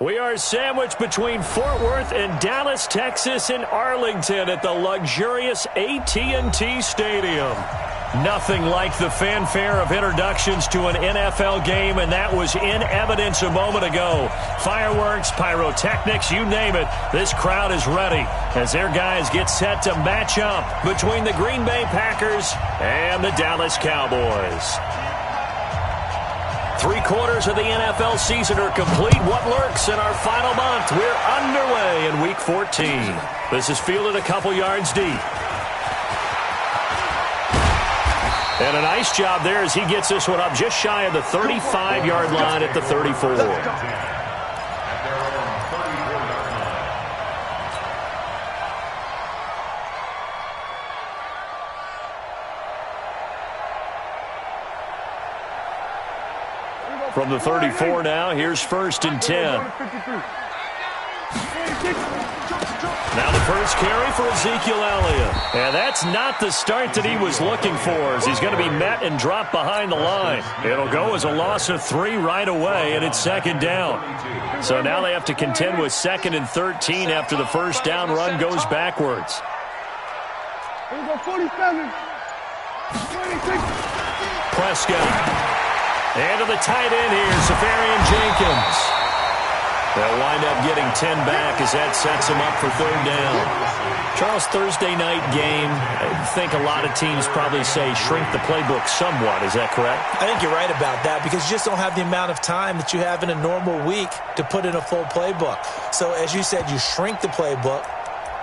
We are sandwiched between Fort Worth and Dallas, Texas, in Arlington at the luxurious AT&T Stadium. Nothing like the fanfare of introductions to an NFL game, and that was in evidence a moment ago. Fireworks, pyrotechnics, you name it. This crowd is ready as their guys get set to match up between the Green Bay Packers and the Dallas Cowboys. 3/4 of the NFL season are complete. What lurks in our final month? We're underway in Week 14. This is fielded a couple yards deep. And a nice job there as he gets this one up just shy of the 35-yard line at the 34. From the 34 now, here's 1st and 10. Now the first carry for Ezekiel Elliott. And that's not the start that he was looking for, as he's going to be met and dropped behind the line. It'll go as a loss of 3 right away, and it's 2nd down. So now they have to contend with 2nd and 13 after the first down run goes backwards. Here we go, 47. 26. Prescott. And to the tight end here, Safarian Jenkins. They'll wind up getting 10 back as that sets them up for 3rd down. Charles, Thursday night game, I think a lot of teams probably say shrink the playbook somewhat. Is that correct? I think you're right about that because you just don't have the amount of time that you have in a normal week to put in a full playbook. So as you said, you shrink the playbook.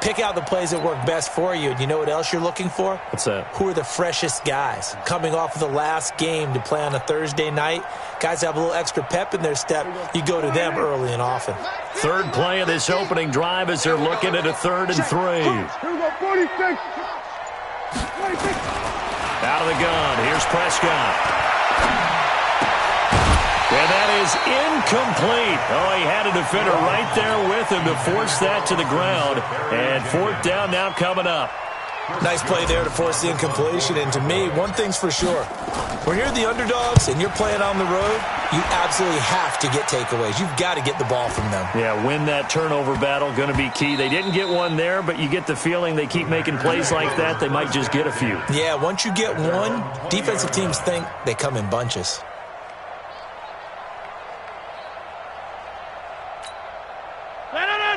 Pick out the plays that work best for you. And you know what else you're looking for? What's that? Who are the freshest guys? Coming off of the last game to play on a Thursday night, guys have a little extra pep in their step. You go to them early and often. 3rd play of this opening drive as they're looking at a 3rd and 3. Here we go, 46. 26. Out of the gun. Here's Prescott. And that is incomplete. Oh, he had a defender right there with him to force that to the ground. And 4th down now coming up. Nice play there to force the incompletion. And to me, one thing's for sure. When you're the underdogs and you're playing on the road, you absolutely have to get takeaways. You've got to get the ball from them. Yeah, win that turnover battle, going to be key. They didn't get one there, but you get the feeling they keep making plays like that, they might just get a few. Yeah, once you get one, defensive teams think they come in bunches.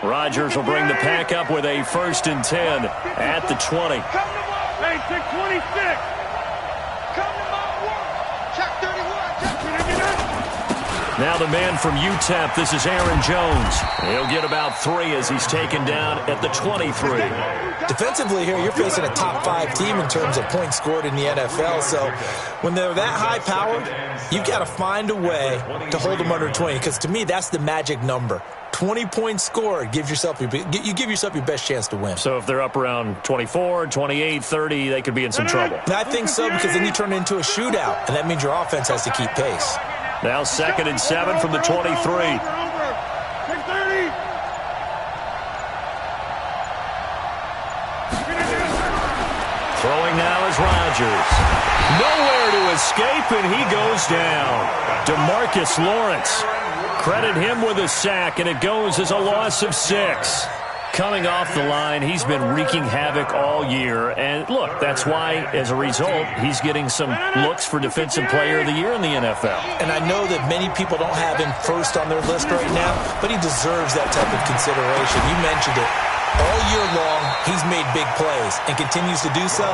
Rodgers will bring the pack up with a 1st and 10 at the 20. Come to ball, 26. Come to ball, check 31. Now the man from UTEP, this is Aaron Jones. He'll get about 3 as he's taken down at the 23. Defensively here, you're facing a top 5 team in terms of points scored in the NFL. So when they're that high powered, you've got to find a way to hold them under 20. Because to me, that's the magic number. 20 points scored, you give yourself your best chance to win. So if they're up around 24, 28, 30, they could be in some trouble. I think so, because then you turn it into a shootout, and that means your offense has to keep pace. Now 2nd and 7 from the 23. Throwing now is Rodgers. Nowhere to escape, and he goes down. DeMarcus Lawrence. Credit him with a sack, and it goes as a loss of 6. Coming off the line, he's been wreaking havoc all year. And, look, that's why, as a result, he's getting some looks for Defensive Player of the Year in the NFL. And I know that many people don't have him first on their list right now, but he deserves that type of consideration. You mentioned it. All year long, he's made big plays and continues to do so.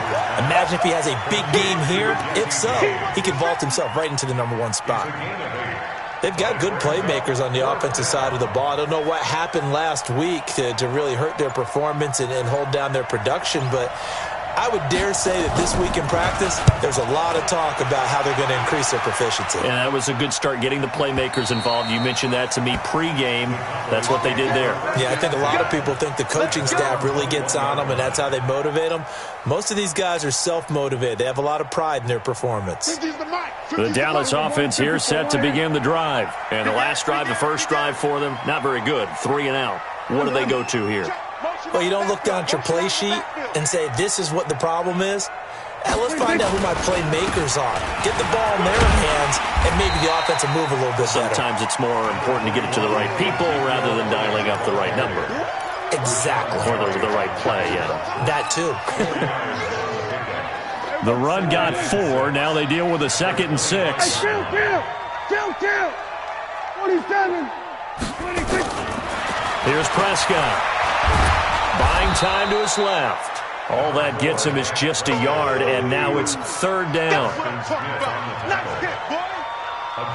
Imagine if he has a big game here. If so, he could vault himself right into the #1 spot. They've got good playmakers on the offensive side of the ball. I don't know what happened last week to really hurt their performance and hold down their production, but I would dare say that this week in practice, there's a lot of talk about how they're going to increase their proficiency. And that was a good start, getting the playmakers involved. You mentioned that to me pregame. That's what they did there. Yeah, I think a lot of people think the coaching staff really gets on them, and that's how they motivate them. Most of these guys are self-motivated. They have a lot of pride in their performance. The Dallas offense here set to begin the drive. And the last drive, the first drive for them, not very good. 3 and out. What do they go to here? Well, you don't look down at your play sheet and say, this is what the problem is. let's find out who my playmakers are. Get the ball in their hands, and maybe the offense will move a little bit better. Sometimes it's more important to get it to the right people rather than dialing up the right number. Exactly. Or the right play, yeah. That too. The run got 4. Now they deal with a 2nd and 6. Hey, kill. 27, 26. Here's Prescott. Buying time to his left. All that gets him is just a yard, and now it's 3rd down. A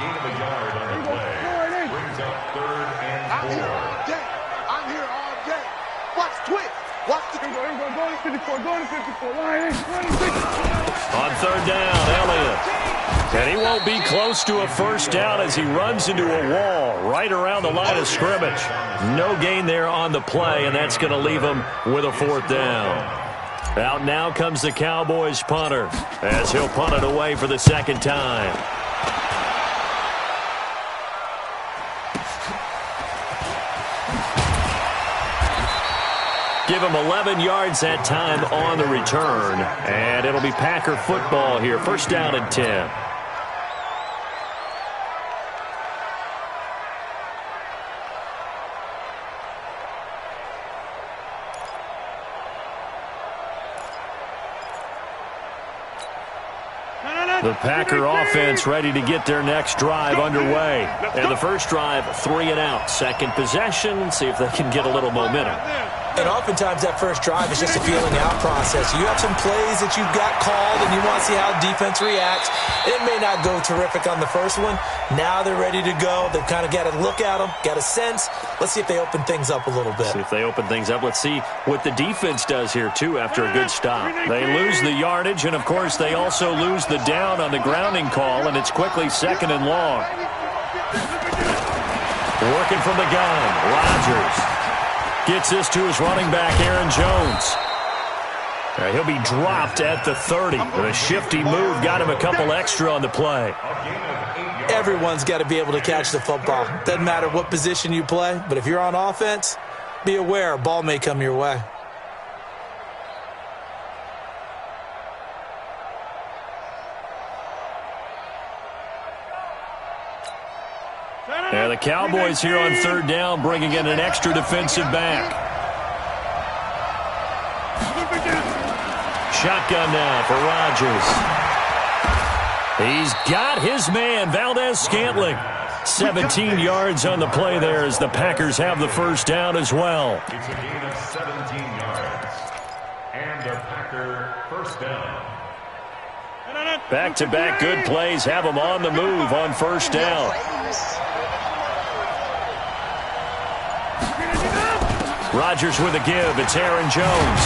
gain of a yard on the play. Brings up 3rd and 4. I'm here all day. Watch Twitch. Watch the... Go to 54. On 3rd down, Elliott. And he won't be close to a first down as he runs into a wall right around the line of scrimmage. No gain there on the play, and that's going to leave him with a 4th down. Out now comes the Cowboys punter as he'll punt it away for the 2nd time. Give him 11 yards that time on the return, and it'll be Packer football here. 1st down and 10. The Packer offense ready to get their next drive underway. And the first drive, 3 and out. 2nd possession, see if they can get a little momentum. And oftentimes that first drive is just a feeling out process. You have some plays that you've got called and you want to see how defense reacts. It may not go terrific on the first one. Now they're ready to go. They've kind of got to look at them, got a sense. Let's see if they open things up a little bit. See if they open things up. Let's see what the defense does here, too, after a good stop. They lose the yardage, and, of course, they also lose the down on the grounding call, and it's quickly 2nd and long. Working from the gun, Rodgers gets this to his running back, Aaron Jones. He'll be dropped at the 30. A shifty move got him a couple extra on the play. Everyone's got to be able to catch the football. Doesn't matter what position you play, but if you're on offense, be aware a ball may come your way. Yeah, the Cowboys here on 3rd down, bringing in an extra defensive back. Shotgun now for Rodgers. He's got his man, Valdez-Scantling. 17 yards on the play there as the Packers have the first down as well. It's a gain of 17 yards. And the Packer first down. Back-to-back good plays have them on the move on 1st down. Rodgers with a give. It's Aaron Jones.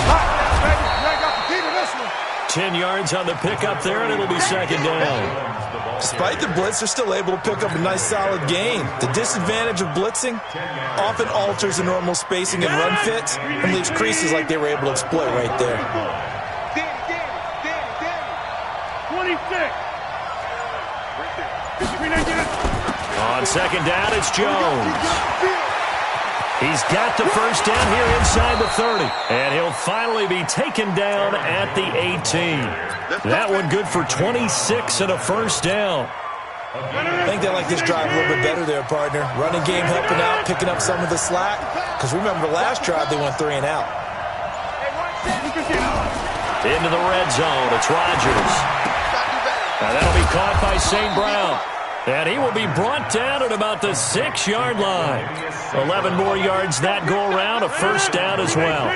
10 yards on the pickup there, and it'll be 2nd down. Despite the blitz, they're still able to pick up a nice, solid gain. The disadvantage of blitzing often alters the normal spacing and run fits and leaves creases like they were able to exploit right there. 26. On 2nd down, it's Jones. He's got the first down here inside the 30. And he'll finally be taken down at the 18. That one good for 26 and a first down. I think they like this drive a little bit better there, partner. Running game helping out, picking up some of the slack. Because remember, the last drive they went 3 and out. Into the red zone. It's Rodgers. Now that'll be caught by St. Brown. And he will be brought down at about the 6-yard line. 11 more yards that go around, a first down as well.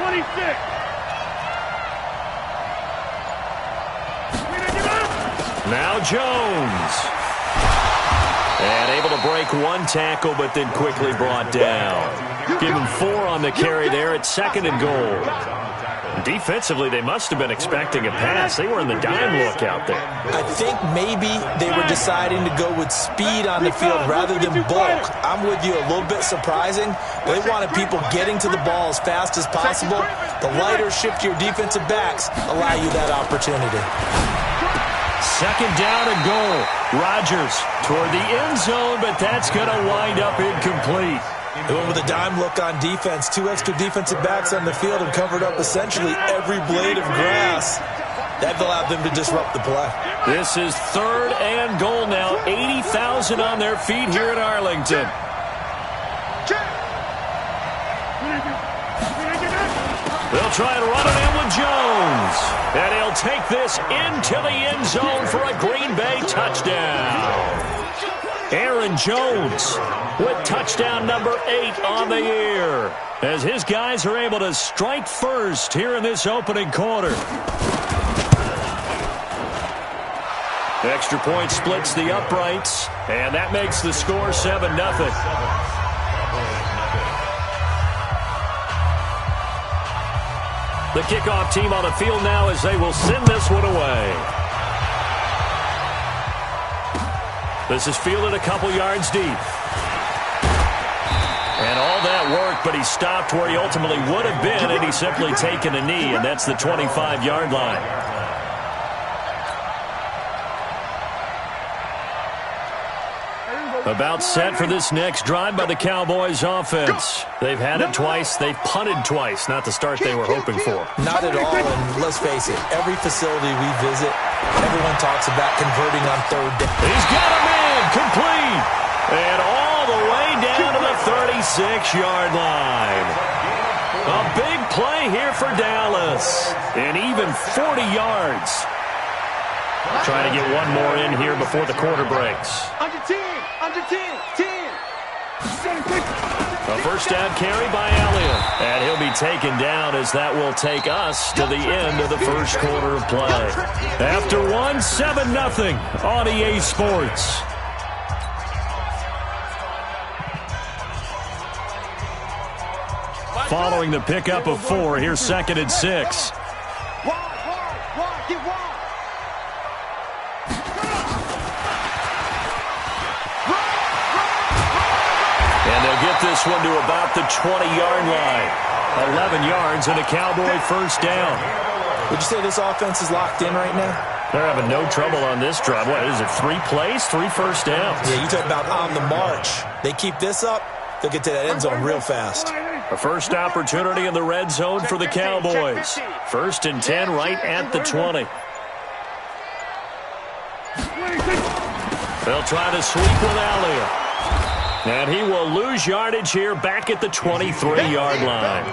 26. Now Jones. And able to break one tackle, but then quickly brought down. Give him 4 on the carry there at 2nd and goal. Defensively, they must have been expecting a pass. They were in the dime look out there. I think maybe they were deciding to go with speed on the field rather than bulk. I'm with you, a little bit surprising. They wanted people getting to the ball as fast as possible. The lighter, shiftier defensive backs allow you that opportunity. 2nd down and goal. Rodgers toward the end zone, but that's going to wind up incomplete. They went with a dime look on defense. 2 extra defensive backs on the field and covered up essentially every blade of grass. That allowed them to disrupt the play. This is 3rd and goal now. 80,000 on their feet here in Arlington. They'll try and run it in with Jones. And he'll take this into the end zone for a Green Bay touchdown. Aaron Jones with touchdown number 8 on the year, as his guys are able to strike first here in this opening quarter. Extra point splits the uprights, and that makes the score 7-0. The kickoff team on the field now as they will send this one away. This is fielded a couple yards deep. And all that work, but he stopped where he ultimately would have been, and he's simply taken a knee, and that's the 25-yard line. About set for this next drive by the Cowboys offense. They've had it twice. They've punted twice. Not the start they were hoping for. Not at all, and let's face it, every facility we visit, everyone talks about converting on 3rd down. He's got him in, complete, and all the way down to the 36-yard line. A big play here for Dallas, and even 40 yards. Trying to get one more in here before the quarter breaks. Under 10. A first down carry by Elliott. And he'll be taken down as that will take us to the end of the first quarter of play. After 7-0 on EA Sports. Following the pickup of 4, here's 2nd and 6. And they'll get this one to about the 20-yard line. 11 yards and a Cowboy first down. Would you say this offense is locked in right now? They're having no trouble on this drive. What is it, 3 plays, 3 first downs? Yeah, you talk about on the march. They keep this up, they'll get to that end zone real fast. A first opportunity in the red zone for the Cowboys. 1st and 10 right at the 20. They'll try to sweep with Elliott. And he will lose yardage here back at the 23-yard line.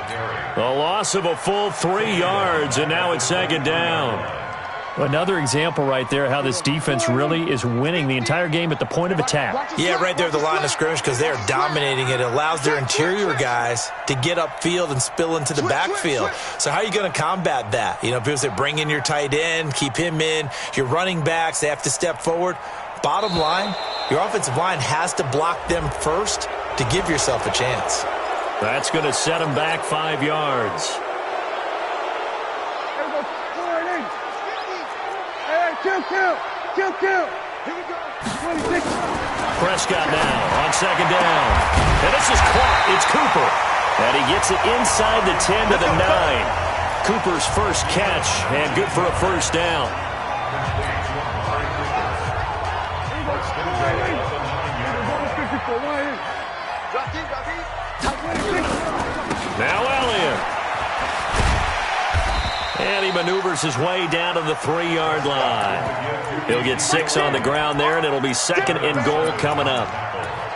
A loss of a full 3 yards, and now it's 2nd down. Another example right there how this defense really is winning the entire game at the point of attack. Yeah, right there at the line of scrimmage because they're dominating it. It allows their interior guys to get upfield and spill into the backfield. So how are you going to combat that? You know, people say bring in your tight end, keep him in. Your running backs, they have to step forward. Bottom line, your offensive line has to block them first to give yourself a chance. That's going to set them back 5 yards. Prescott now on 2nd down. And this is caught. It's Cooper. And he gets it inside the 10 to the 9. Cooper's first catch and good for a first down. Now Elliott. And he maneuvers his way down to the 3-yard line. He'll get 6 on the ground there, and it'll be 2nd and goal coming up.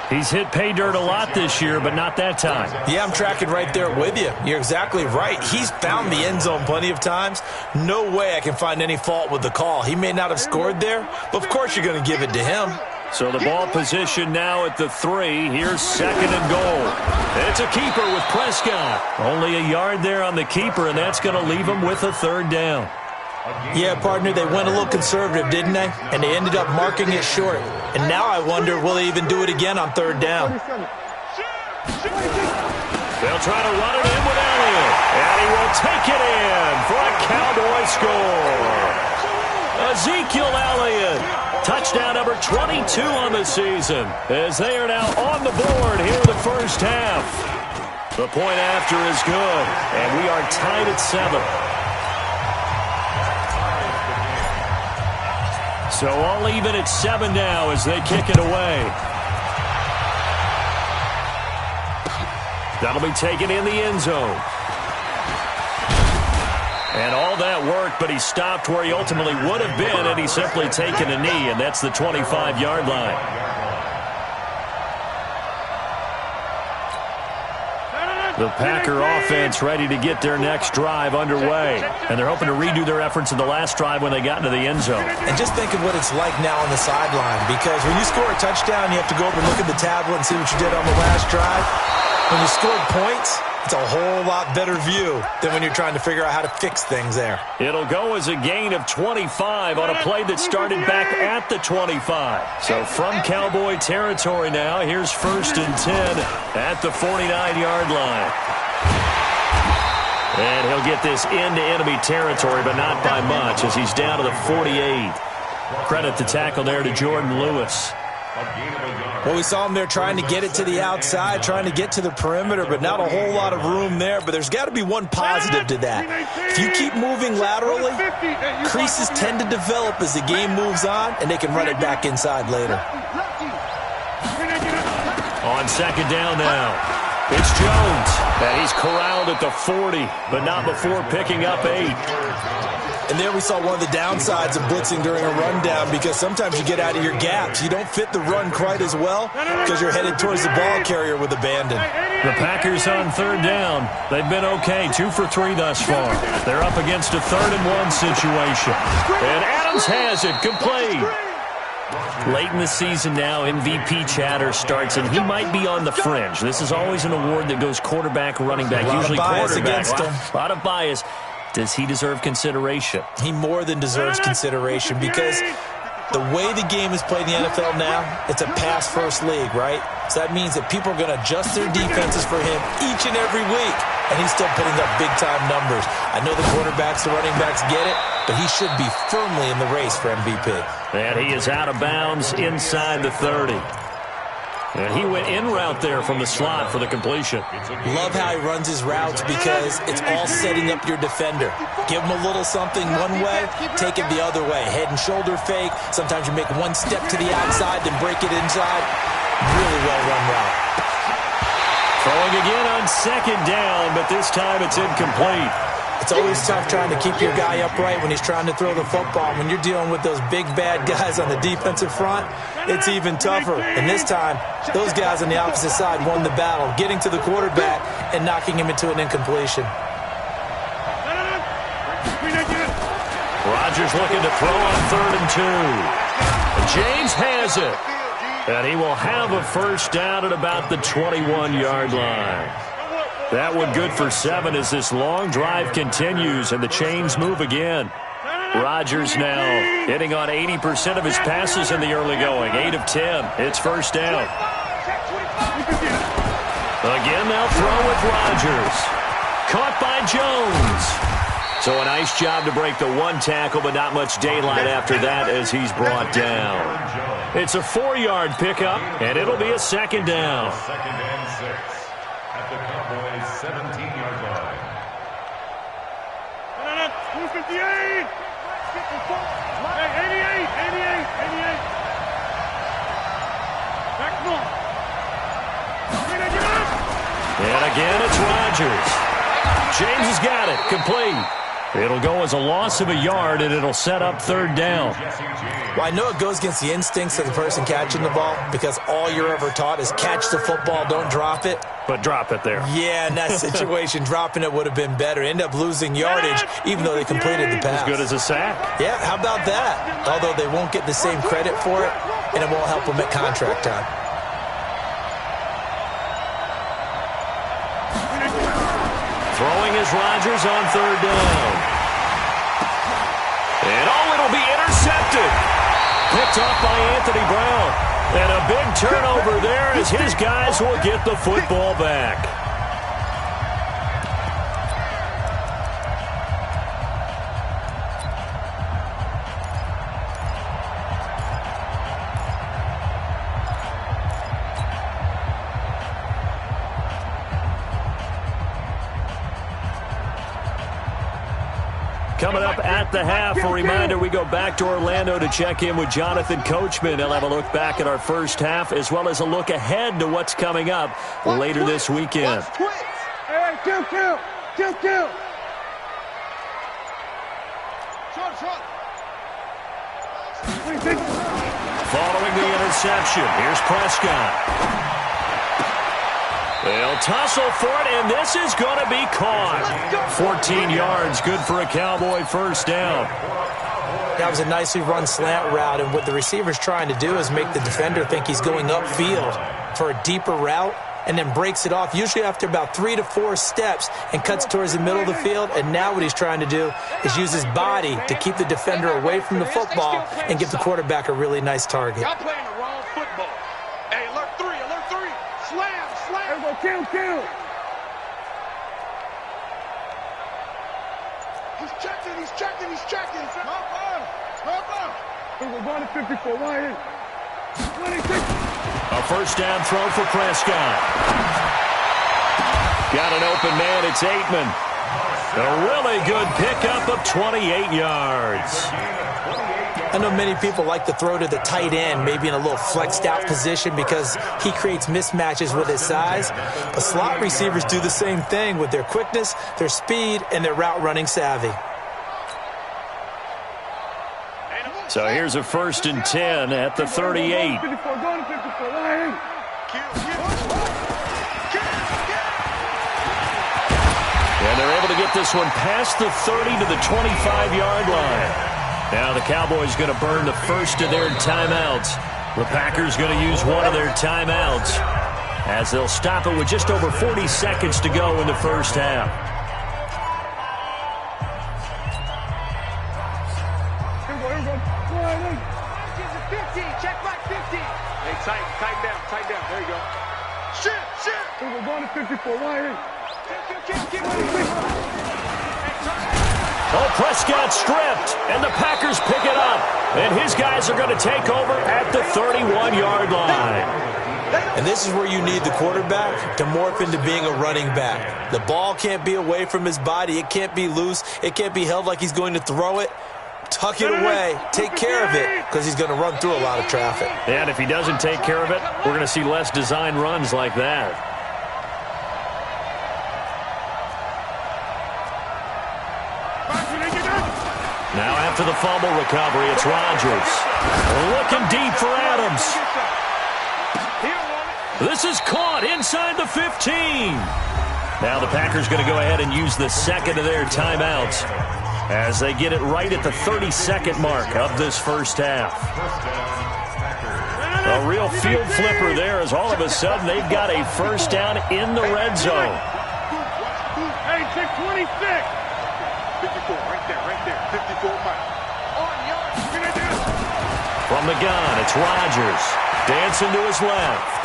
He's hit pay dirt a lot this year, but not that time. Yeah, I'm tracking right there with you. You're exactly right. He's found the end zone plenty of times. No way I can find any fault with the call. He may not have scored there, but of course you're going to give it to him. So the ball position now at the 3. Here's 2nd and goal. It's a keeper with Prescott. Only a yard there on the keeper, and that's going to leave him with a 3rd down. Yeah, partner, they went a little conservative, didn't they? And they ended up marking it short. And now I wonder, will they even do it again on 3rd down? They'll try to run it in with Elliott. And he will take it in for a Cowboy score. Ezekiel Elliott, touchdown number 22 on the season, as they are now on the board here in the first half. The point after is good, and we are tied at 7. So all even at 7 now as they kick it away. That'll be taken in the end zone. And all that worked, but he stopped where he ultimately would have been, and he's simply taken a knee, and that's the 25-yard line. The Packer offense ready to get their next drive underway. And they're hoping to redo their efforts in the last drive when they got into the end zone. And just think of what it's like now on the sideline, because when you score a touchdown, you have to go over and look at the tablet and see what you did on the last drive. When you scored points, it's a whole lot better view than when you're trying to figure out how to fix things there. It'll go as a gain of 25 on a play that started back at the 25. So from Cowboy territory now, here's 1st and 10 at the 49-yard line. And he'll get this into enemy territory, but not by much, as he's down to the 48. Credit the tackle there to Jordan Lewis. Well, we saw him there trying to get it to the outside, trying to get to the perimeter, but not a whole lot of room there. But there's got to be one positive to that. If you keep moving laterally, creases tend to develop as the game moves on, and they can run it back inside later. On 2nd down now, it's Jones. And he's corralled at the 40, but not before picking up 8. And there we saw one of the downsides of blitzing during a rundown, because sometimes you get out of your gaps. You don't fit the run quite as well because you're headed towards the ball carrier with abandon. The Packers on 3rd down. They've been okay, 2 for 3 thus far. They're up against a 3rd and 1 situation. And Adams has it, complete. Late in the season now, MVP chatter starts, and he might be on the fringe. This is always an award that goes quarterback, running back, usually quarterback. Against him. A lot of bias. Does he deserve consideration? He more than deserves consideration, because the way the game is played in the NFL now, it's a pass-first league, right? So that means that people are going to adjust their defenses for him each and every week, and he's still putting up big-time numbers. I know the quarterbacks, the running backs get it, but he should be firmly in the race for MVP. And he is out of bounds inside the 30. And he went in route there from the slot for the completion. Love how he runs his routes, because it's all setting up your defender. Give him a little something one way, take it the other way. Head and shoulder fake. Sometimes you make one step to the outside, then break it inside. Really well-run route. Throwing again on 2nd down, but this time it's incomplete. It's always tough trying to keep your guy upright when he's trying to throw the football. When you're dealing with those big, bad guys on the defensive front, it's even tougher. And this time, those guys on the opposite side won the battle, getting to the quarterback and knocking him into an incompletion. Rodgers looking to throw on 3rd and 2. And James has it. And he will have a 1st down at about the 21-yard line. That one good for 7 as this long drive continues and the chains move again. Rodgers now hitting on 80% of his passes in the early going. 8 of 10. It's 1st down. Again, they'll throw with Rodgers. Caught by Jones. So a nice job to break the 1 tackle, but not much daylight after that as he's brought down. It's a 4-yard pickup, and it'll be a 2nd down. 2nd and 6 at the Cowboys' 17-yard line. 258! 88! Back more. And again, it's Rodgers. James has got it. Complete. It'll go as a loss of a yard, and it'll set up 3rd down. Well, I know it goes against the instincts of the person catching the ball, because all you're ever taught is catch the football, don't drop it. But drop it there. Yeah, in that situation, dropping it would have been better. End up losing yardage, even though they completed the pass. As good as a sack. Yeah, how about that? Although they won't get the same credit for it, and it won't help them at contract time. Throwing is Rodgers on 3rd down. And it'll be intercepted. Picked off by Anthony Brown. And a big turnover there as his guys will get the football back. Coming up at the half, a reminder, we go back to Orlando to check in with Jonathan Coachman. He'll have a look back at our first half as well as a look ahead to what's coming up later this weekend. Hey, kill. Following the interception, here's Prescott. They'll tussle for it, and this is going to be caught. 14 yards, good for a Cowboy first down. That was a nicely run slant route, and what the receiver's trying to do is make the defender think he's going upfield for a deeper route, and then breaks it off, usually after about 3 to 4 steps, and cuts towards the middle of the field. And now what he's trying to do is use his body to keep the defender away from the football and give the quarterback a really nice target. Y'all playing the wrong football. Hey, alert 3. Slam. Kill. He's checking. We're going to 54. Why in? 26. A first down throw for Prescott. Got an open man, it's Aitman. A really good pickup of 28 yards. I know many people like to throw to the tight end, maybe in a little flexed out position because he creates mismatches with his size. But slot receivers do the same thing with their quickness, their speed, and their route running savvy. So here's a 1st and 10 at the 38. 54, going to 54. Why in? And they're able to get this one past the 30 to the 25-yard line. Now the Cowboys going to burn the first of their timeouts. The Packers going to use one of their timeouts as they'll stop it with just over 40 seconds to go in the first half. Check back 50. Hey, tighten down. There you go. Shit. We're going to 54. Why in? Oh, Prescott stripped, and the Packers pick it up. And his guys are going to take over at the 31-yard line. And this is where you need the quarterback to morph into being a running back. The ball can't be away from his body. It can't be loose. It can't be held like he's going to throw it. Tuck it away. Take care of it because he's going to run through a lot of traffic. And if he doesn't take care of it, we're going to see less design runs like that. Now after the fumble recovery, it's Rodgers. Looking deep for Adams. This is caught inside the 15. Now the Packers going to go ahead and use the second of their timeouts as they get it right at the 32nd mark of this first half. A real field flipper there as all of a sudden they've got a first down in the red zone. Hey, 626. 54, right there. 54 miles. From the gun, it's Rodgers. Dancing to his left.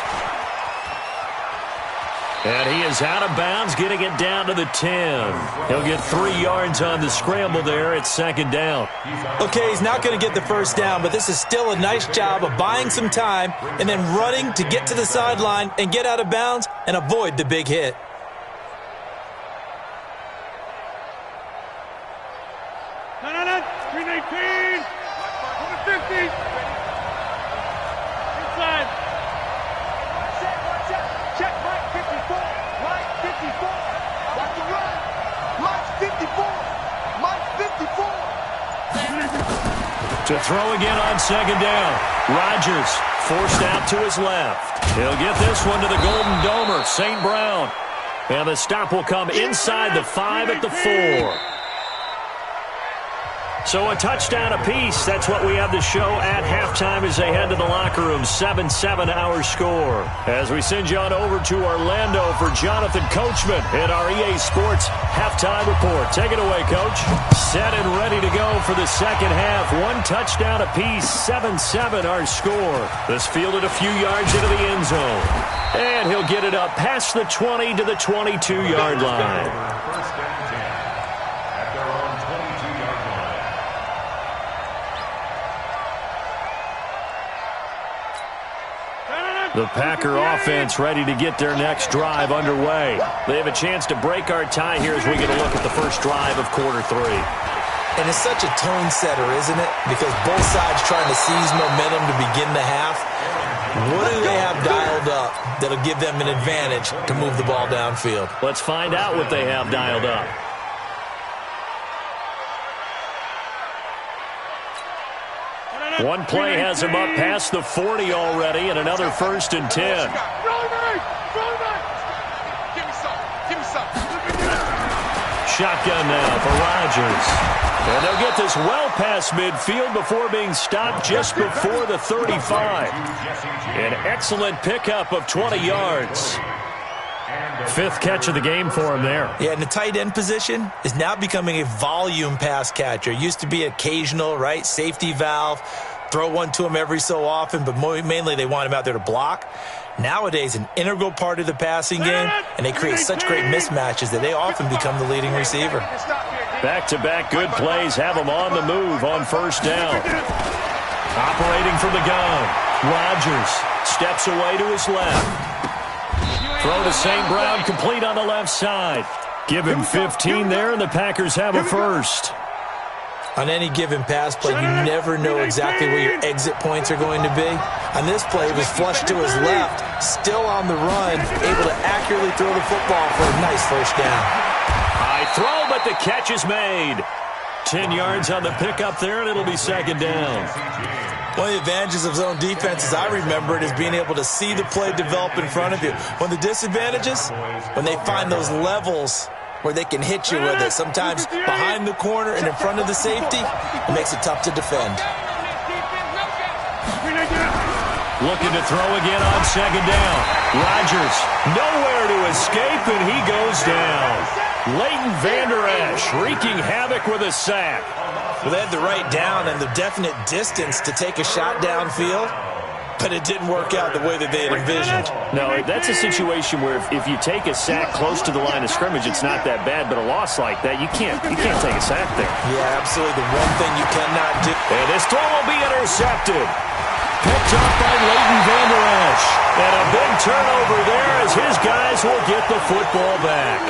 And he is out of bounds, getting it down to the 10. He'll get 3 yards on the scramble there. It's second down. Okay, he's not going to get the first down, but this is still a nice job of buying some time and then running to get to the sideline and get out of bounds and avoid the big hit. No. 319. 50. Inside. Check right 54. Right 54. Watch the run. Mike 54. Mike 54. To throw again on second down. Rodgers forced out to his left. He'll get this one to the Golden Domer, St. Brown. And the stop will come inside the 5 at the 4. So a touchdown apiece. That's what we have to show at halftime as they head to the locker room. 7-7 our score. As we send you on over to Orlando for Jonathan Coachman in our EA Sports halftime report. Take it away, Coach. Set and ready to go for the second half. 1 touchdown apiece. 7-7 our score. This fielded a few yards into the end zone. And he'll get it up past the 20 to the 22-yard line. The Packer offense ready to get their next drive underway. They have a chance to break our tie here as we get a look at the first drive of quarter 3. And it's such a tone setter, isn't it? Because both sides trying to seize momentum to begin the half. What do they have dialed up that'll give them an advantage to move the ball downfield? Let's find out what they have dialed up. One play has him up past the 40 already, and another 1st and 10. Shotgun now for Rodgers. And they'll get this well past midfield before being stopped just before the 35. An excellent pickup of 20 yards. 5th catch of the game for him there. Yeah, and the tight end position is now becoming a volume pass catcher. It used to be occasional, right? Safety valve. Throw one to him every so often, but mainly they want him out there to block. Nowadays, an integral part of the passing game, and they create such great mismatches that they often become the leading receiver. Back-to-back good plays have him on the move on 1st down. Operating from the gun, Rodgers steps away to his left. Throw to St. Brown, complete on the left side. Give him 15 there, and the Packers have a 1st. On any given pass play, you never know exactly where your exit points are going to be. On this play, he was flushed to his left, still on the run, able to accurately throw the football for a nice 1st down. High throw, but the catch is made. 10 yards on the pickup there, and it'll be 2nd down. One of the advantages of zone defense, as I remember it, is being able to see the play develop in front of you. One of the disadvantages, when they find those levels where they can hit you with it, sometimes behind the corner and in front of the safety, it makes it tough to defend. Looking to throw again on 2nd down. Rodgers nowhere to escape, and he goes down. Leighton Vander Esch wreaking havoc with a sack. Well, they had the right down and the definite distance to take a shot downfield, but it didn't work out the way that they had envisioned. No, that's a situation where if you take a sack close to the line of scrimmage, it's not that bad, but a loss like that, you can't take a sack there. Yeah, absolutely. The one thing you cannot do. And this throw will be intercepted. Picked up by Leighton Vander Esch. And a big turnover there as his guys will get the football back.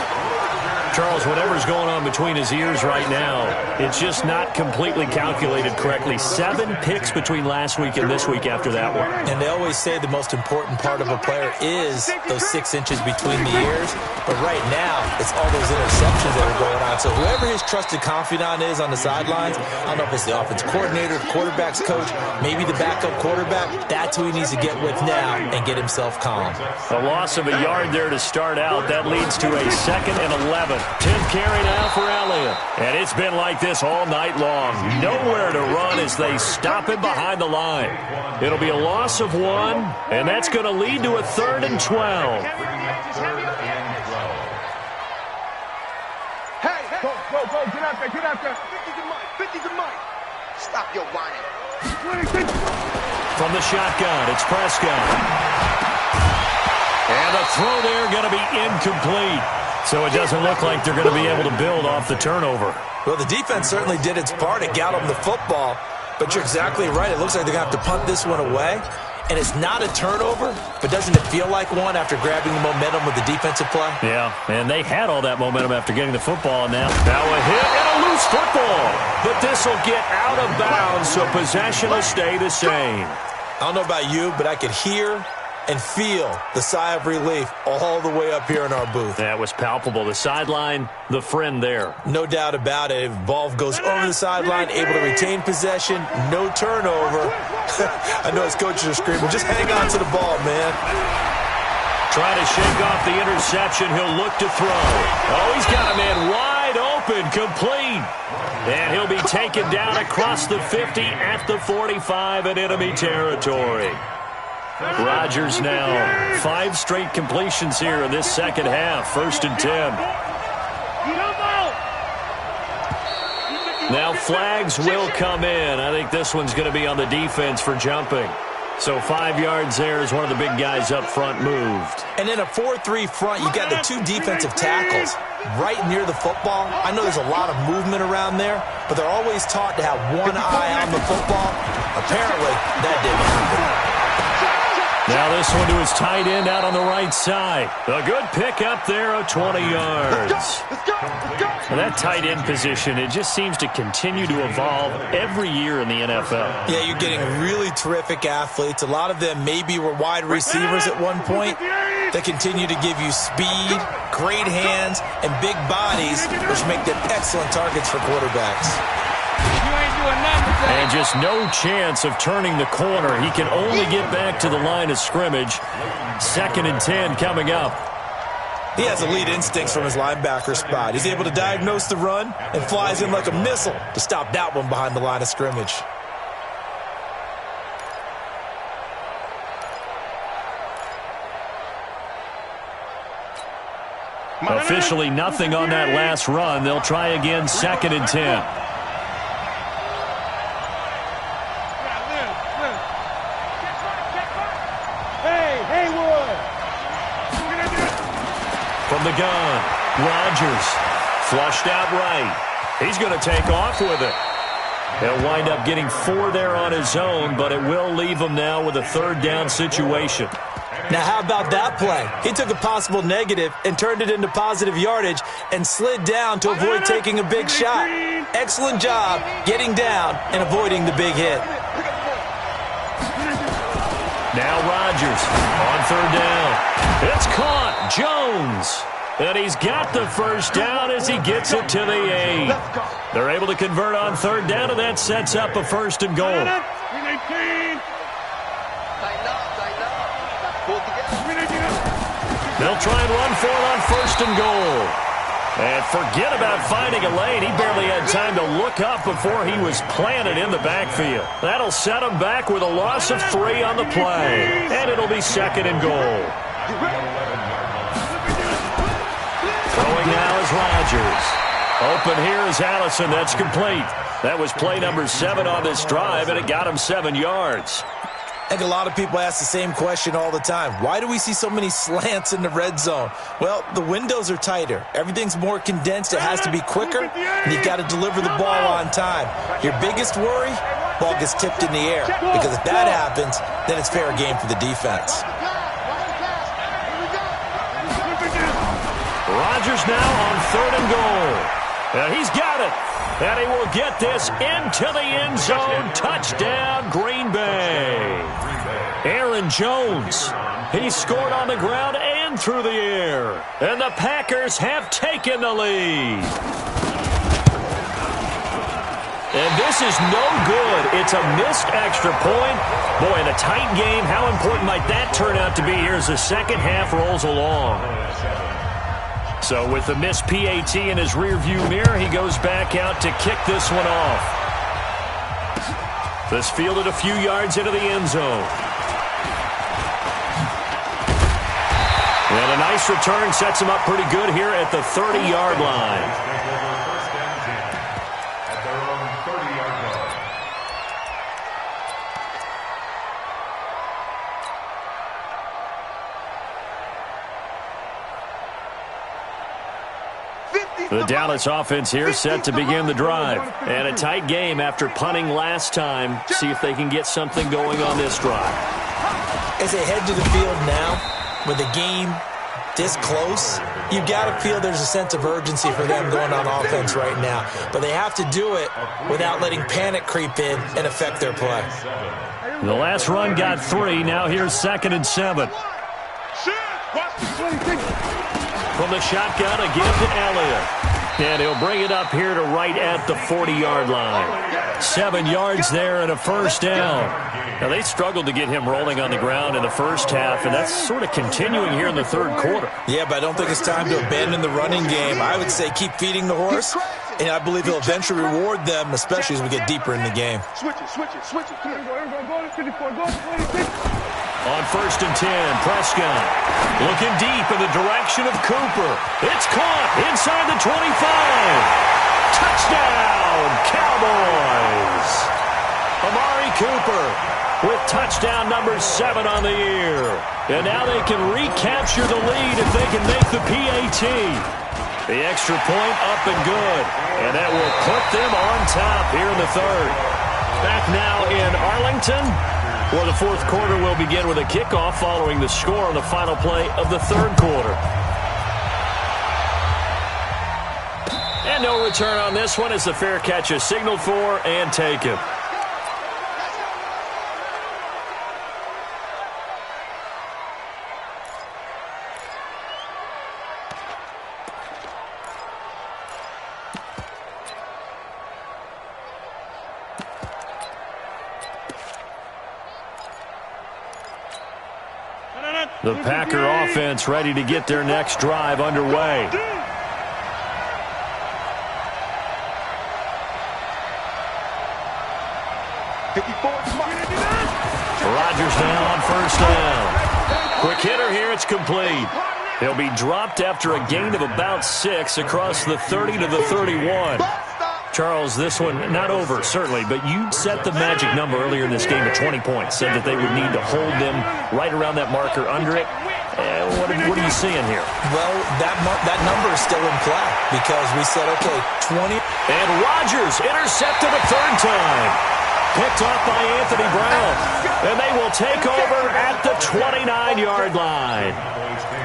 Charles, whatever's going on between his ears right now, it's just not completely calculated correctly. 7 picks between last week and this week after that one. And they always say the most important part of a player is those 6 inches between the ears. But right now, it's all those interceptions that are going on. So whoever his trusted confidant is on the sidelines, I don't know if it's the offense coordinator, the quarterback's coach, maybe the backup quarterback, that's who he needs to get with now and get himself calm. A loss of a yard there to start out. That leads to a 2nd and 11. 10th carry now for Elliott. And it's been like this all night long. Nowhere to run as they stop him behind the line. It'll be a loss of 1, and that's going to lead to a 3rd and 12. Hey, go, get out there. 50's a mic. Stop your whining. From the shotgun, it's Prescott. And the throw there going to be incomplete. So it doesn't look like they're going to be able to build off the turnover. Well, the defense certainly did its part. It got them the football. But you're exactly right. It looks like they're going to have to punt this one away. And it's not a turnover, but doesn't it feel like one after grabbing the momentum with the defensive play? Yeah, and they had all that momentum after getting the football. Now a hit and a loose football. But this will get out of bounds, so possession will stay the same. I don't know about you, but I could hear and feel the sigh of relief all the way up here in our booth. That was palpable. The sideline, the friend there. No doubt about it. If ball goes over the sideline, able to retain possession, no turnover. I know his coaches are screaming, just hang on to the ball, man. Trying to shake off the interception. He'll look to throw. Oh, he's got a man wide open, complete. And he'll be taken down across the 50 at the 45 in enemy territory. Rodgers now 5 straight completions here in this second half. 1st and 10. Now flags will come in. I think this one's going to be on the defense for jumping. So 5 yards there as one of the big guys up front moved. And in a 4-3 front, you got the 2 defensive tackles right near the football. I know there's a lot of movement around there, but they're always taught to have one eye on the football. Apparently, that didn't happen. Now this one to his tight end out on the right side. A good pickup there of 20 yards. Let's go. And that tight end position, it just seems to continue to evolve every year in the NFL. Yeah, you're getting really terrific athletes. A lot of them maybe were wide receivers at one point. They continue to give you speed, great hands, and big bodies, which make them excellent targets for quarterbacks. And just no chance of turning the corner. He can only get back to the line of scrimmage. 2nd and 10 coming up. He has elite instincts from his linebacker spot. He's able to diagnose the run and flies in like a missile to stop that one behind the line of scrimmage. Officially nothing on that last run. They'll try again 2nd and 10. From the gun, Rodgers flushed out right. He's going to take off with it. He'll wind up getting 4 there on his own, but it will leave him now with a 3rd down situation. Now, how about that play? He took a possible negative and turned it into positive yardage and slid down to avoid taking a big shot. Excellent job getting down and avoiding the big hit. Now Rodgers on 3rd down. It's caught. Jones. And he's got the 1st down as he gets it to the 8. They're able to convert on 3rd down, and that sets up a 1st and goal. They'll try and run for it on 1st and goal. And forget about finding a lane. He barely had time to look up before he was planted in the backfield. That'll set him back with a loss of 3 on the play. And it'll be 2nd and goal. Throwing now is Rodgers. Open here is Allison. That's complete. That was play number 7 on this drive, and it got him 7 yards. I think a lot of people ask the same question all the time. Why do we see so many slants in the red zone? Well, the windows are tighter. Everything's more condensed. It has to be quicker, and you've got to deliver the ball on time. Your biggest worry, ball gets tipped in the air, because if that happens, then it's fair game for the defense. Rodgers now on 3rd and goal. And he's got it. And he will get this into the end zone. Touchdown, Green Bay. Aaron Jones. He scored on the ground and through the air. And the Packers have taken the lead. And this is no good. It's a missed extra point. Boy, in a tight game, how important might that turn out to be here as the second half rolls along? So with the missed PAT in his rearview mirror, he goes back out to kick this one off. This fielded a few yards into the end zone. And a nice return sets him up pretty good here at the 30-yard line. The Dallas offense here set to begin the drive. And a tight game after punting last time. See if they can get something going on this drive. As they head to the field now, with the game this close, you've got to feel there's a sense of urgency for them going on offense right now. But they have to do it without letting panic creep in and affect their play. The last run got 3. Now here's 2nd and 7. From the shotgun, a give to Elliott. And he'll bring it up here to right at the 40-yard line. 7 yards there and a 1st down. Now, they struggled to get him rolling on the ground in the first half, and that's sort of continuing here in the 3rd quarter. Yeah, but I don't think it's time to abandon the running game. I would say keep feeding the horse, and I believe he'll eventually reward them, especially as we get deeper in the game. Switch it. Come on, 54, go, 26. On 1st and 10, Prescott looking deep in the direction of Cooper. It's caught inside the 25. Touchdown, Cowboys. Amari Cooper with touchdown number 7 on the year. And now they can recapture the lead if they can make the PAT. The extra point up and good. And that will put them on top here in the 3rd. Back now in Arlington, Well, the fourth quarter will begin with a kickoff following the score on the final play of the third quarter. And no return on this one as the fair catch is signaled for and taken. The Packer offense ready to get their next drive underway. Rodgers now on first down. Quick hitter here, it's complete. He'll be dropped after a gain of about 6 across the 30 to the 31. Charles, this one not over, certainly, but you set the magic number earlier in this game at 20 points. Said that they would need to hold them right around that marker under it. What are you seeing here? Well, that number is still in play because we said, okay, 20. And Rodgers intercepted a third time. Picked off by Anthony Brown. And they will take over at the 29-yard line.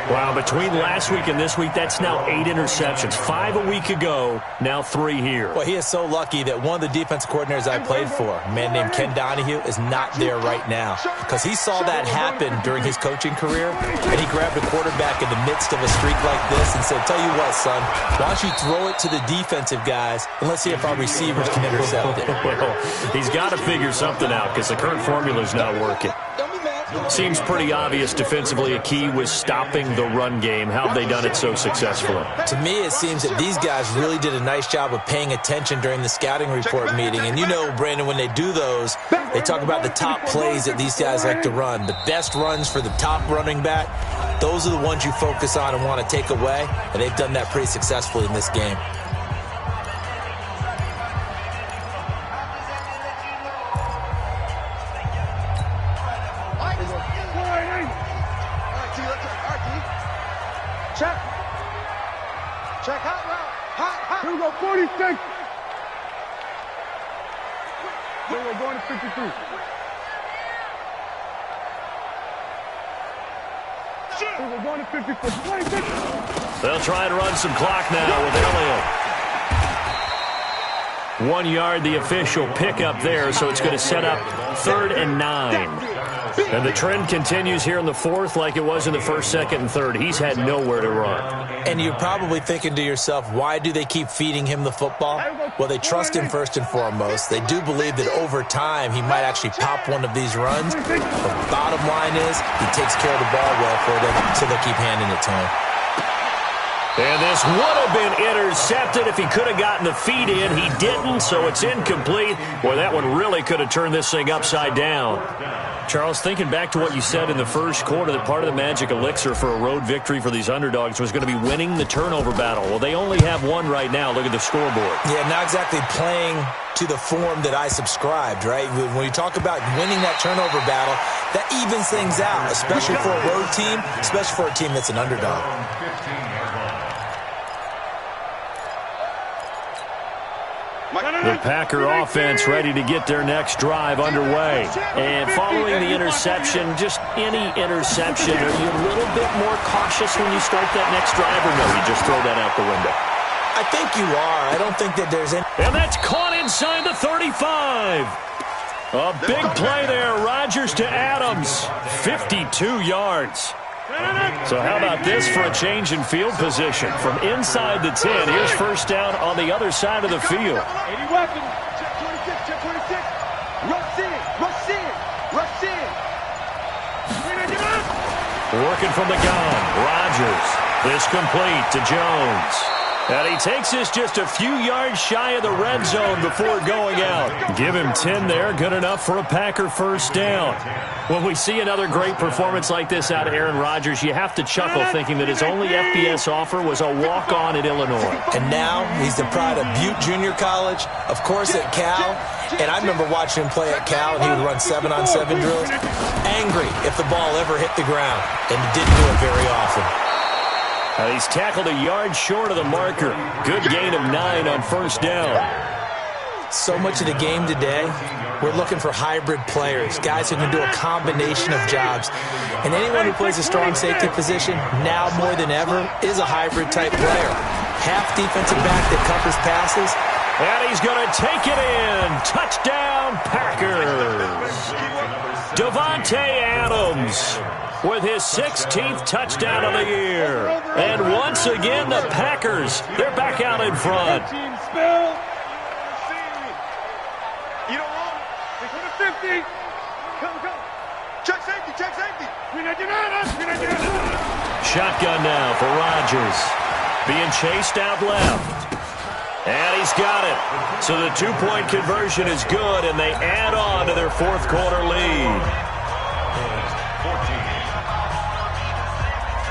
Wow, between last week and this week, that's now 8 interceptions. 5 a week ago, now 3 here. Well, he is so lucky that one of the defense coordinators I played for, a man named Ken Donahue, is not there right now. Because he saw that happen during his coaching career, and he grabbed a quarterback in the midst of a streak like this and said, tell you what, son, why don't you throw it to the defensive guys, and let's see if our receivers can intercept it. Well, he's got to figure something out because the current formula is not working. Seems pretty obvious defensively a key was stopping the run game. How have they done it so successfully? To me, it seems that these guys really did a nice job of paying attention during the scouting report meeting. And you know, Brandon, when they do those, they talk about the top plays that these guys like to run. The best runs for the top running back, those are the ones you focus on and want to take away. And they've done that pretty successfully in this game. Check hot route. Here we go, 46. Here we go, going to 53. Here we go, going to 54. 26. They'll try and run some clock now with Elliott. 1 yard, the official pickup there, so it's going to set up 3rd and 9. And the trend continues here in the fourth like it was in the first, second, and third. He's had nowhere to run. And you're probably thinking to yourself, why do they keep feeding him the football? Well, they trust him first and foremost. They do believe that over time he might actually pop one of these runs. The bottom line is he takes care of the ball well for them, so they'll keep handing it to him. And this would have been intercepted if he could have gotten the feet in. He didn't, so it's incomplete. Boy, that one really could have turned this thing upside down. Charles, thinking back to what you said in the first quarter, that part of the magic elixir for a road victory for these underdogs was going to be winning the turnover battle. Well, they only have one right now. Look at the scoreboard. Yeah, not exactly playing to the form that I subscribed, right? When you talk about winning that turnover battle, that evens things out, especially for a road team, especially for a team that's an underdog. The Packer offense ready to get their next drive underway. And following the interception, just any interception, are you a little bit more cautious when you start that next drive, or no, you just throw that out the window? I think you are. I don't think that there's any... And that's caught inside the 35. A big play there. Rodgers to Adams. 52 yards. So how about this for a change in field position? From inside the 10, here's first down on the other side of the field. 80 weapons. Check 26, check 26. Rush in, rush in, rush in. Working from the gun. Rodgers. This complete to Jones. And he takes this just a few yards shy of the red zone before going out. Give him 10 there. Good enough for a Packer first down. When we see another great performance like this out of Aaron Rodgers, you have to chuckle thinking that his only FBS offer was a walk-on at Illinois. And now he's the pride of Butte Junior College, of course at Cal. And I remember watching him play at Cal, and he would run 7-on-7 drills. Angry if the ball ever hit the ground, and he didn't do it very often. He's tackled a yard short of the marker. Good gain of 9 on first down. So much of the game today, we're looking for hybrid players, guys who can do a combination of jobs. And anyone who plays a strong safety position, now more than ever, is a hybrid-type player. Half defensive back that covers passes. And he's going to take it in. Touchdown, Packers. Davante Adams with his 16th touchdown of the year. And once again, the Packers, they're back out in front. You don't want it. They put a 50. Come. Check safety, check safety. Shotgun now for Rodgers. Being chased out left. And he's got it. So the two-point conversion is good, and they add on to their fourth quarter lead.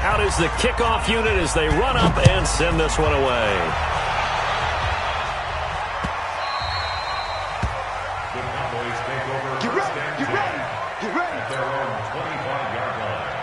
Out is the kickoff unit as they run up and send this one away. The Cowboys take over. Get ready. At their own 25-yard line.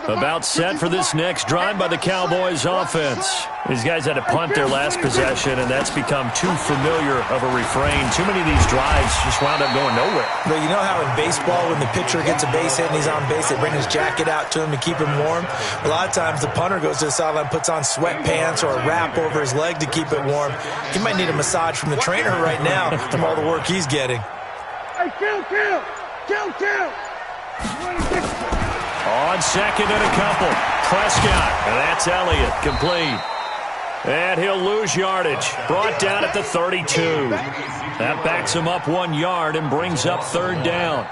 About set for this next drive by the Cowboys offense. These guys had to punt their last possession, and that's become too familiar of a refrain. Too many of these drives just wound up going nowhere. But you know how in baseball, when the pitcher gets a base hit and he's on base, they bring his jacket out to him to keep him warm? A lot of times the punter goes to the sideline, puts on sweatpants or a wrap over his leg to keep it warm. He might need a massage from the trainer right now from all the work he's getting. Hey, kill. On second and a couple. Prescott, and that's Elliott, complete. And he'll lose yardage. Brought down at the 32. That backs him up 1 yard and brings up third down.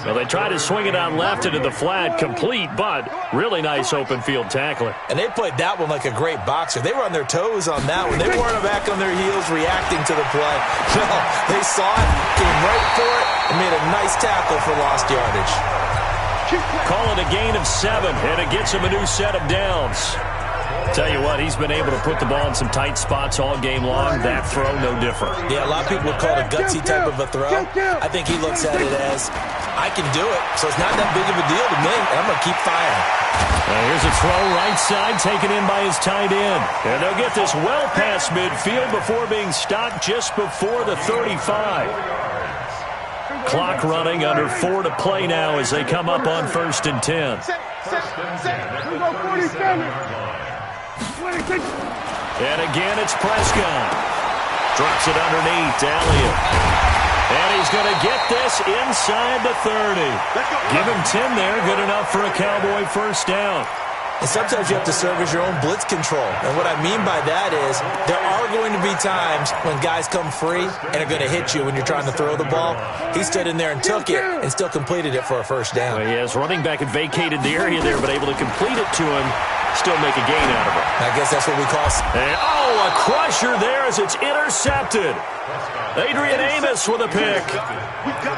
Well, they try to swing it out left into the flat, complete, but really nice open field tackling. And they played that one like a great boxer. They were on their toes on that one. They weren't back on their heels reacting to the play. No, they saw it, came right for it, and made a nice tackle for lost yardage. Call it a gain of 7, and it gets him a new set of downs. Tell you what, he's been able to put the ball in some tight spots all game long. That throw, no different. Yeah, a lot of people would call it a gutsy type of a throw. I think he looks at it as, I can do it, so it's not that big of a deal to me, and I'm going to keep firing. Now here's a throw right side taken in by his tight end. And they'll get this well past midfield before being stopped just before the 35. Clock running, under 4 to play now as they come up on 1st and 10. And again, it's Prescott. Drops it underneath to Elliott. And he's going to get this inside the 30. Give him 10 there, good enough for a Cowboy first down. And sometimes you have to serve as your own blitz control. And what I mean by that is there are going to be times when guys come free and are going to hit you when you're trying to throw the ball. He stood in there and took it and still completed it for a first down. Well, yes, running back had vacated the area there, but able to complete it to him, still make a gain out of it. I guess that's what we call... And, a crusher there as it's intercepted. Adrian Amos with a pick.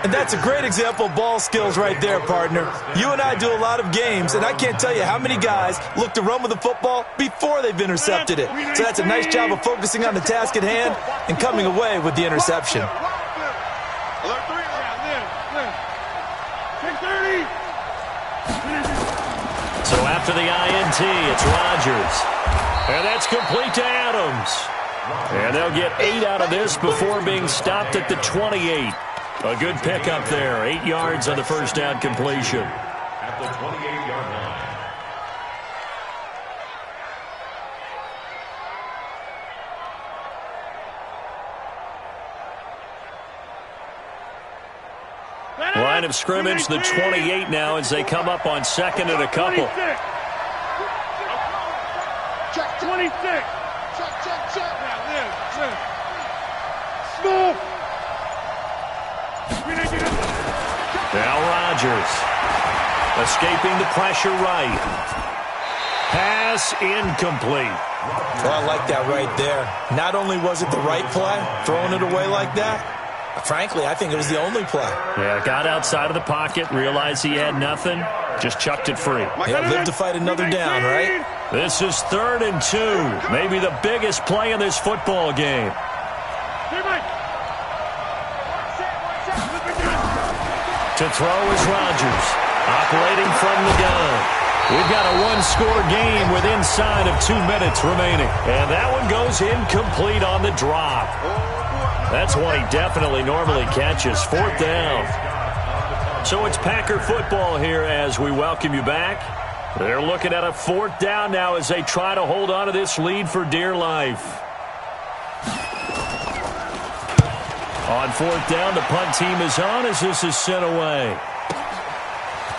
And that's a great example of ball skills right there, partner. You and I do a lot of games, and I can't tell you how many guys look to run with the football before they've intercepted it. So that's a nice job of focusing on the task at hand and coming away with the interception. So after the INT, it's Rodgers. And that's complete to Adams. And they'll get 8 out of this before being stopped at the 28. A good pickup there. 8 yards on the first down completion. At the 28-yard line. Line of scrimmage, the 28 now as they come up on second and a couple. Check 26. Check. Smooth. Now Rodgers. Escaping the pressure right. Pass incomplete. Well, I like that right there. Not only was it the right play, throwing it away like that, frankly, I think it was the only play. Yeah, got outside of the pocket, realized he had nothing, just chucked it free. Yeah, live to fight another down, right? This is 3rd and 2. Maybe the biggest play in this football game. To throw is Rodgers, operating from the gun. We've got a one-score game with inside of 2 minutes remaining. And that one goes incomplete on the drop. That's one he definitely normally catches. 4th down. So it's Packer football here as we welcome you back. They're looking at a 4th down now as they try to hold on to this lead for dear life. On 4th down, the punt team is on as this is sent away.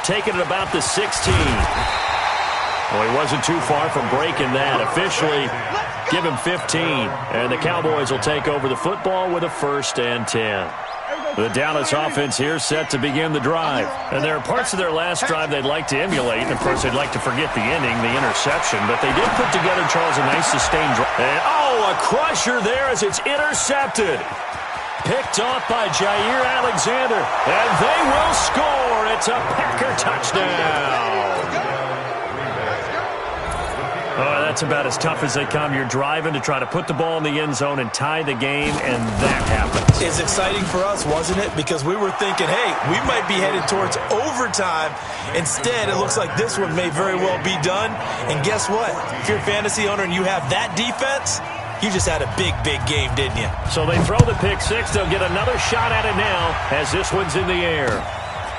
Taking it about the 16. Well, he wasn't too far from breaking that. Officially, give him 15. And the Cowboys will take over the football with a 1st and 10. The Dallas offense here set to begin the drive. And there are parts of their last drive they'd like to emulate. And, of course, they'd like to forget the ending, the interception. But they did put together, Charles, a nice sustained drive. And, a crusher there as it's intercepted. Picked off by Jair Alexander. And they will score. It's a Packer touchdown. Oh, that's about as tough as they come. You're driving to try to put the ball in the end zone and tie the game, and that happens. It's exciting for us, wasn't it? Because we were thinking, hey, we might be headed towards overtime. Instead, it looks like this one may very well be done. And guess what? If you're a fantasy owner and you have that defense, you just had a big, big game, didn't you? So they throw the pick six. They'll get another shot at it now as this one's in the air.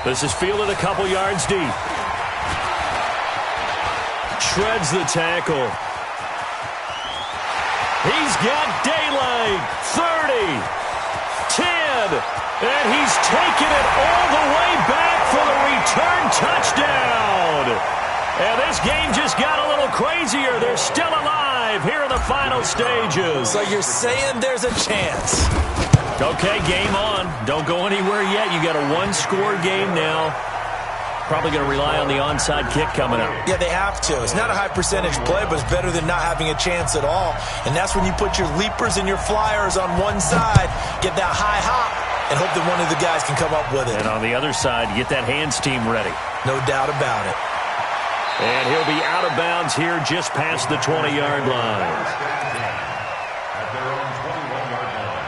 This is fielded a couple yards deep. Shreds the tackle. He's got daylight. 30, 10, and he's taken it all the way back for the return touchdown. And this game just got a little crazier. They're still alive here in the final stages. So you're saying there's a chance. Okay, game on. Don't go anywhere yet. You got a one-score game now. Probably going to rely on the onside kick coming up. Yeah, they have to. It's not a high percentage play, but it's better than not having a chance at all. And that's when you put your leapers and your flyers on one side, get that high hop, and hope that one of the guys can come up with it. And on the other side, get that hands team ready. No doubt about it. And he'll be out of bounds here just past the 20-yard line. At their own 21-yard line.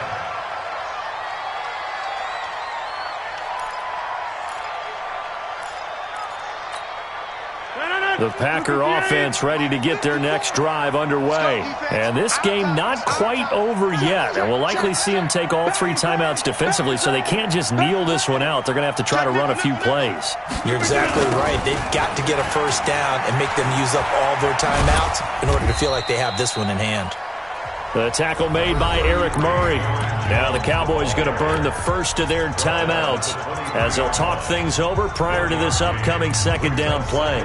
The Packer offense ready to get their next drive underway. And this game not quite over yet. And we'll likely see them take all 3 timeouts defensively, so they can't just kneel this one out. They're going to have to try to run a few plays. You're exactly right. They've got to get a first down and make them use up all their timeouts in order to feel like they have this one in hand. The tackle made by Eric Murray. Now the Cowboys going to burn the first of their timeouts as they'll talk things over prior to this upcoming second down play.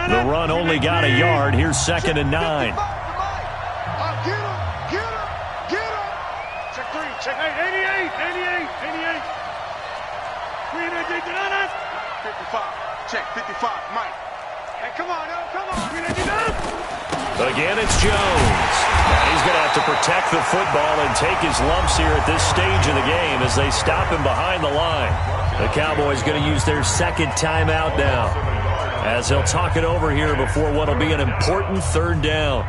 The run only got a yard. Here's 2nd and 9. Get him! Check 3, check 88, 88, 88. 55, check 55, Mike. Hey, come on, now, come on. Again, it's Jones. And he's going to have to protect the football and take his lumps here at this stage of the game as they stop him behind the line. The Cowboys going to use their second timeout now, as they'll talk it over here before what will be an important 3rd down.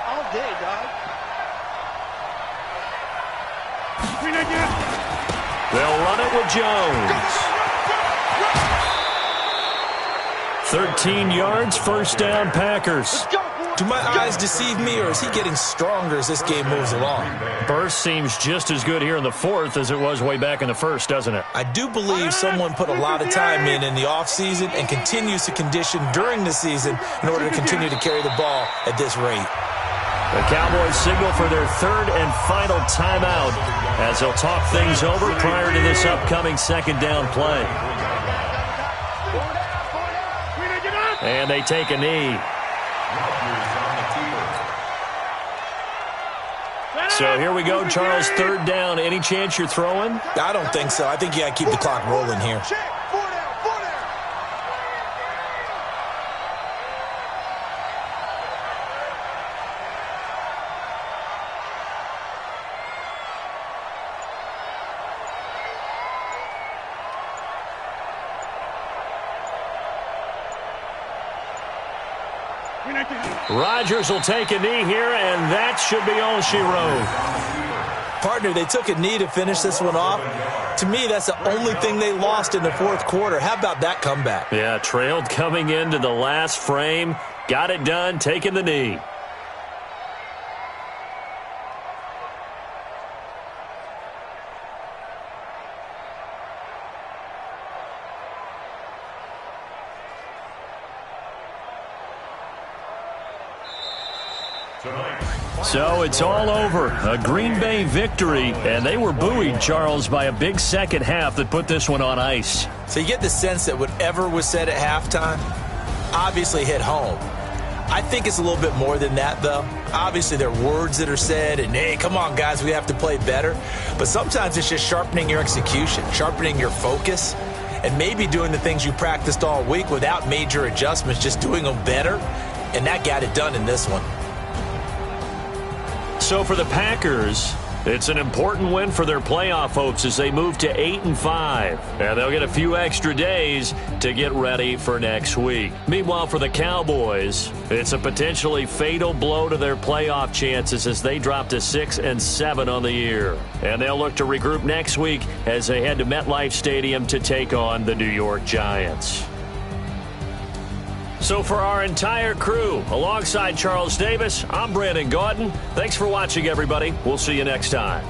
All day, dog. They'll run it with Jones. 13 yards, first down, Packers. Do my eyes deceive me, or is he getting stronger as this game moves along? Burst seems just as good here in the 4th as it was way back in the 1st, doesn't it? I do believe someone put a lot of time in the offseason and continues to condition during the season in order to continue to carry the ball at this rate. The Cowboys signal for their 3rd and final timeout as they'll talk things over prior to this upcoming second down play. And they take a knee. So here we go, Charles, 3rd down. Any chance you're throwing? I don't think so. I think you got to keep the clock rolling here. Rodgers will take a knee here, and that should be all she wrote. Partner, they took a knee to finish this one off. To me, that's the only thing they lost in the fourth quarter. How about that comeback? Yeah, trailed coming into the last frame. Got it done, taking the knee. So it's all over. A Green Bay victory, and they were buoyed, Charles, by a big second half that put this one on ice. So you get the sense that whatever was said at halftime obviously hit home. I think it's a little bit more than that, though. Obviously, there are words that are said, and, hey, come on, guys, we have to play better. But sometimes it's just sharpening your execution, sharpening your focus, and maybe doing the things you practiced all week without major adjustments, just doing them better, and that got it done in this one. So for the Packers, it's an important win for their playoff hopes as they move to 8-5. And they'll get a few extra days to get ready for next week. Meanwhile, for the Cowboys, it's a potentially fatal blow to their playoff chances as they drop to 6-7 on the year. And they'll look to regroup next week as they head to MetLife Stadium to take on the New York Giants. So for our entire crew, alongside Charles Davis, I'm Brandon Gaudin. Thanks for watching, everybody. We'll see you next time.